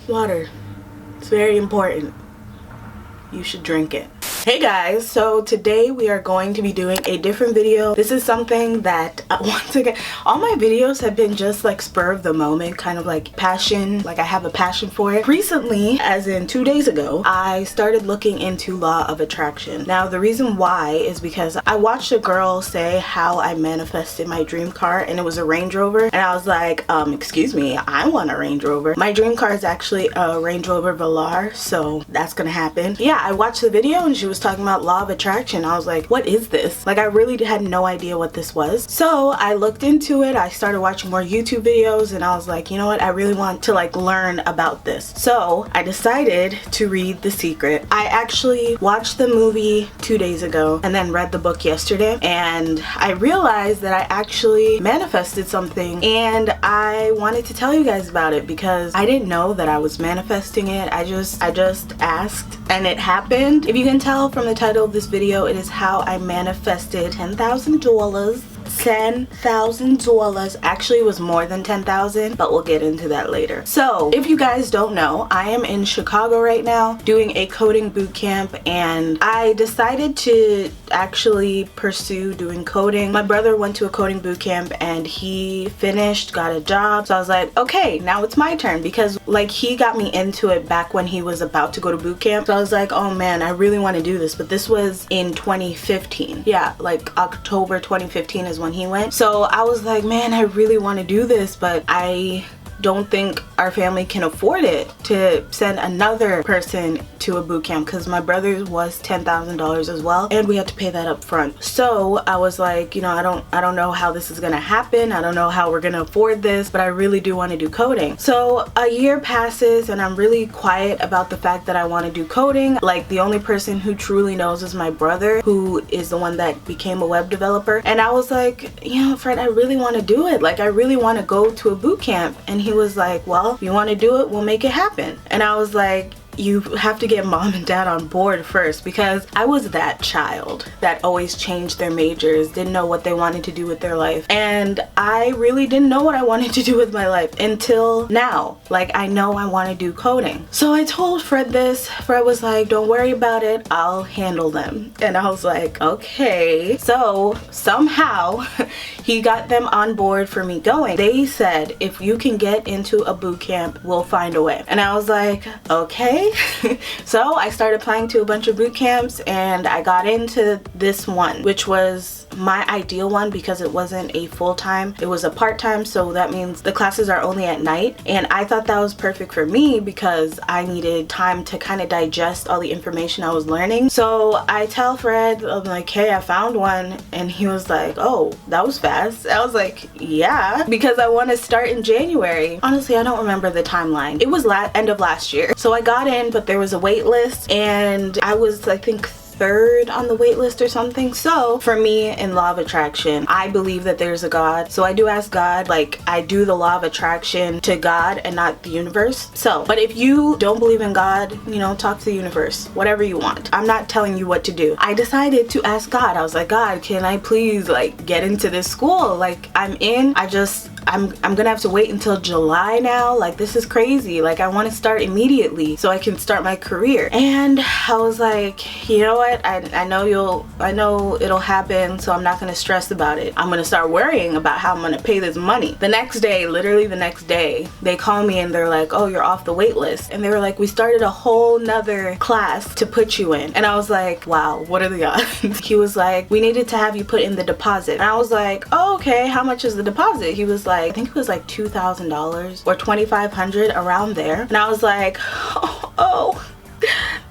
Water. It's very important. You should drink it. Hey guys, so today we are going to be doing a different video. This is something that once again, all my videos have been just like spur of the moment, kind of like passion, like I have a passion for it. Recently, as in 2 days ago, I started looking into law of attraction. Now the reason why is because I watched a girl say how I manifested my dream car, and it was a Range Rover, and I was like, excuse me, I want a Range Rover. My dream car is actually a Range Rover Velar, so that's gonna happen. Yeah, I watched the video and she was talking about law of attraction. I was like, what is this? Like, I really had no idea what this was. So I looked into it. I started watching more YouTube videos and I was like, you know what? I really want to like learn about this. So I decided to read The Secret. I actually watched the movie 2 days ago and then read the book yesterday, and I realized that I actually manifested something, and I wanted to tell you guys about it because I didn't know that I was manifesting it. I just asked and it happened. If you can tell from the title of this video, it is how I manifested $10,000. $10,000. Actually, it was more than 10,000, but we'll get into that later. So if you guys don't know, I am in Chicago right now doing a coding boot camp, and I decided to actually pursue doing coding. My brother went to a coding boot camp and he finished, got a job, so I was like, okay, now it's my turn, because like he got me into it back when he was about to go to boot camp. So I was like, oh man, I really want to do this. But this was in 2015. Yeah, like October 2015 is when he went. So I was like, man, I really want to do this, but I don't think our family can afford it to send another person to a boot camp, because my brother's was $10,000 as well, and we had to pay that up front. So I was like, you know, I don't know how this is gonna happen. I don't know how we're gonna afford this, but I really do want to do coding. So a year passes and I'm really quiet about the fact that I want to do coding. Like, the only person who truly knows is my brother, who is the one that became a web developer. And I was like, you know, Fred, I really want to do it. Like, I really want to go to a boot camp. And he was like, well, if you want to do it, we'll make it happen. And I was like, you have to get mom and dad on board first, because I was that child that always changed their majors, didn't know what they wanted to do with their life, and I really didn't know what I wanted to do with my life until now. Like, I know I want to do coding. So I told Fred this. Fred was like, don't worry about it, I'll handle them. And I was like, okay. So somehow he got them on board for me going. They said, if you can get into a boot camp, we'll find a way. And I was like, okay. So I started applying to a bunch of boot camps, and I got into this one, which was my ideal one because it wasn't a full-time, it was a part-time, so that means the classes are only at night, and I thought that was perfect for me because I needed time to kind of digest all the information I was learning. So I tell Fred, I'm like, hey, I found one, and he was like, oh, that was fast. I was like, yeah, because I want to start in January. Honestly, I don't remember the timeline. It was end of last year. So I got in, but there was a wait list, and I was, I think, third on the wait list or something. So for me, in law of attraction, I believe that there's a God, so I do ask God. Like, I do the law of attraction to God and not the universe. So, but if you don't believe in God, you know, talk to the universe, whatever you want. I'm not telling you what to do. I decided to ask God. I was like, God, can I please like get into this school? Like, I'm in, I'm gonna have to wait until July now. Like, this is crazy. Like, I want to start immediately so I can start my career. And I was like, you know what, I know it'll happen, so I'm not gonna stress about it. I'm gonna start worrying about how I'm gonna pay this money. The next day, literally the next day, they call me and they're like, oh, you're off the wait list. And they were like, we started a whole nother class to put you in. And I was like, wow, what are the odds? He was like, we needed to have you put in the deposit. And I was like, oh, okay, how much is the deposit? He was like, I think it was like $2,000 or $2,500, around there. And I was like, oh,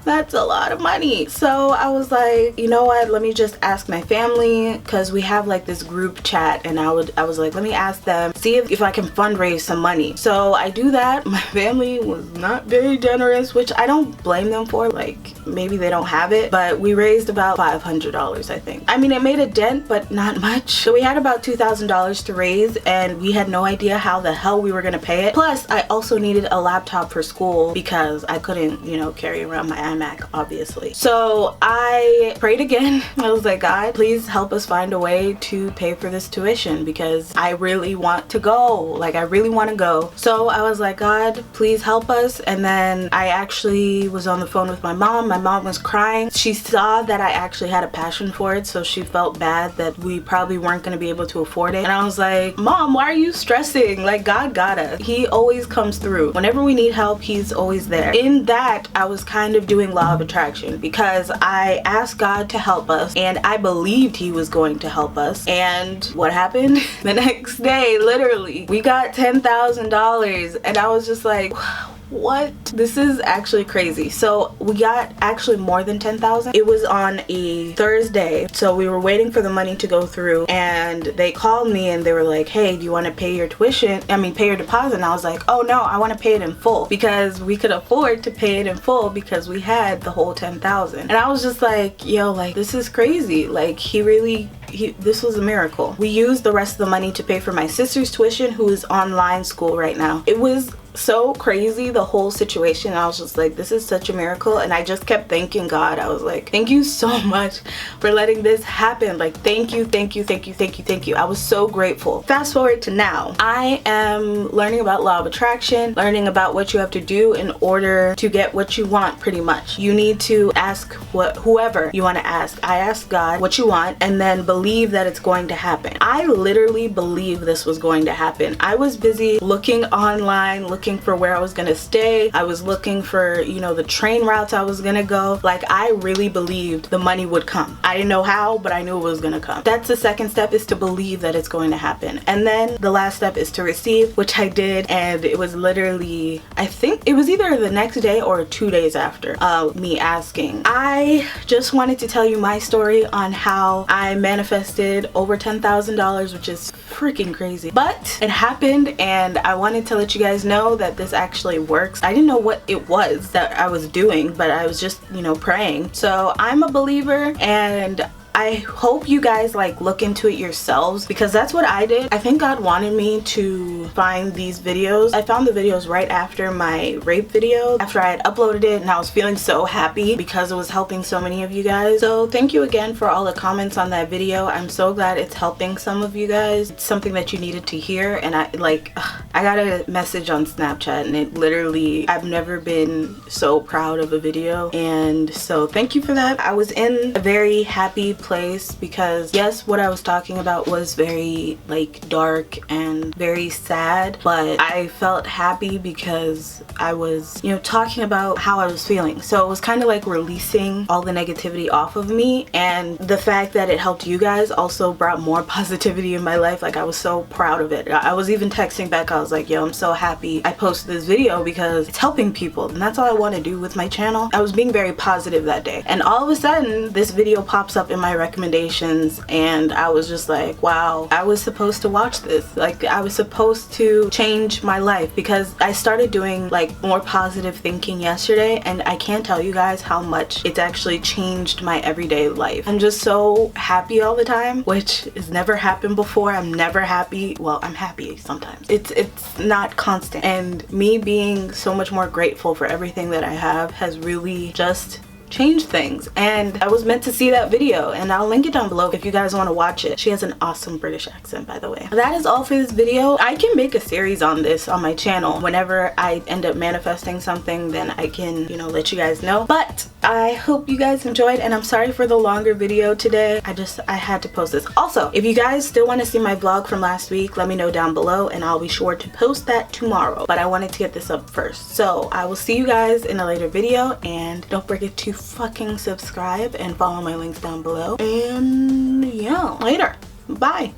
that's a lot of money. So I was like, you know what, let me just ask my family, because we have like this group chat, and I was like, let me ask them, see if I can fundraise some money. So I do that. My family was not very generous, which I don't blame them for. Like, maybe they don't have it, but we raised about $500, I think. I mean, it made a dent, but not much. So we had about $2,000 to raise, and we had no idea how the hell we were gonna pay it. Plus, I also needed a laptop for school because I couldn't, you know, carry around my iMac, obviously. So I prayed again. I was like, God, please help us find a way to pay for this tuition because I really want to go. Like, I really want to go. So I was like, God, please help us. And then I actually was on the phone with my mom. My mom was crying. She saw that I actually had a passion for it, so she felt bad that we probably weren't going to be able to afford it. And I was like, Mom, why are you stressing? Like, God got us. He always comes through. Whenever we need help, he's always there. In that, I was kind of doing law of attraction because I asked God to help us and I believed he was going to help us. And what happened? The next day, literally, we got $10,000 and I was just like, what? This is actually crazy. So we got actually more than 10,000. It was on a Thursday. So we were waiting for the money to go through and they called me and they were like, hey, do you want to pay your tuition? I mean, pay your deposit. And I was like, oh no, I want to pay it in full because we could afford to pay it in full because we had the whole 10,000. And I was just like, yo, like, this is crazy. Like, this was a miracle. We used the rest of the money to pay for my sister's tuition, who is online school right now. It was so crazy, the whole situation. I was just like, this is such a miracle. And I just kept thanking God. I was like, thank you so much for letting this happen. Like, thank you, thank you, thank you, thank you, thank you. I was so grateful. Fast forward to now. I am learning about law of attraction, learning about what you have to do in order to get what you want, pretty much. You need to ask whoever you want to ask. I asked God what you want and then believe that it's going to happen. I literally believe this was going to happen. I was busy looking online, looking for where I was gonna stay. I was looking for, you know, the train routes I was gonna go. Like, I really believed the money would come. I didn't know how, but I knew it was gonna come. That's the second step, is to believe that it's going to happen. And then the last step is to receive, which I did, and it was literally, I think it was either the next day or 2 days after me asking. I just wanted to tell you my story on how I manifested over $10,000, which is freaking crazy. But it happened, and I wanted to let you guys know that this actually works. I didn't know what it was that I was doing, but I was just, you know, praying. So I'm a believer, and I hope you guys like look into it yourselves, because that's what I did. I think God wanted me to find these videos. I found the videos right after my rape video, after I had uploaded it, and I was feeling so happy because it was helping so many of you guys. So thank you again for all the comments on that video. I'm so glad it's helping some of you guys. It's something that you needed to hear. And I got a message on Snapchat and it literally, I've never been so proud of a video, and so thank you for that. I was in a very happy place because yes, what I was talking about was very like dark and very sad, but I felt happy because I was, you know, talking about how I was feeling. So it was kind of like releasing all the negativity off of me, and the fact that it helped you guys also brought more positivity in my life. Like, I was so proud of it. I was even texting back, I was like, yo, I'm so happy I posted this video because it's helping people, and that's all I want to do with my channel. I was being very positive that day, and all of a sudden this video pops up in my recommendations, and I was just like, wow, I was supposed to watch this. Like, I was supposed to change my life, because I started doing like more positive thinking yesterday, and I can't tell you guys how much it's actually changed my everyday life. I'm just so happy all the time, which has never happened before. I'm never happy. Well, I'm happy sometimes. It's not constant, and me being so much more grateful for everything that I have has really just change things. And I was meant to see that video, and I'll link it down below if you guys want to watch it. She has an awesome British accent, by the way. That is all for this video. I can make a series on this on my channel. Whenever I end up manifesting something, then I can, you know, let you guys know. But I hope you guys enjoyed, and I'm sorry for the longer video today. I had to post this. Also, if you guys still want to see my vlog from last week, let me know down below and I'll be sure to post that tomorrow. But I wanted to get this up first. So I will see you guys in a later video, and don't forget to fucking subscribe and follow my links down below. And yeah, later. Bye.